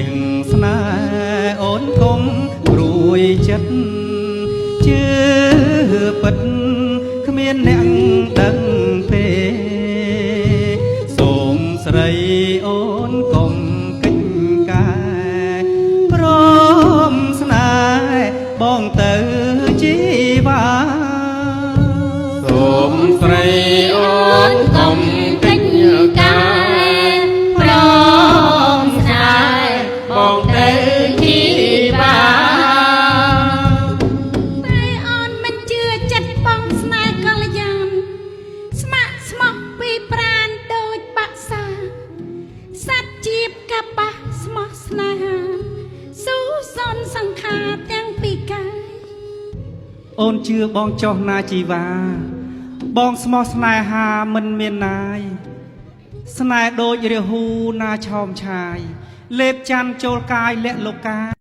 ងស្នេហ៍អូនកុំព្រួយចិត្តជឿពិតគ្មានអ្នកដឹងទេសូមស្រីអូនកុំកិច្ចកាយព្រមស្នេហ៍បងទៅជីវ៉ាសូមស្រីអូនកុំកិច្ចកាយព្រមស្នេហ៍បងទៅជីវ៉ាតែអូនមិនជឿចិត្តបងស្នេហ៍កល្យានស្ម័គ្រស្មោះពីប្រាណដូចបាក់សាសត្វជីបកបះស្មោះស្នេហាស៊ូសុនសង្ខារទាំងពីរកាយអូនជឿបងចុះណាជីវ៉ាបងស្មោះស្នេហាមិនមានណាយស្នេហ៍ដូចរាហូណាឆោមឆាយលេបច័ន្ទចូលកាយលាក់លោកា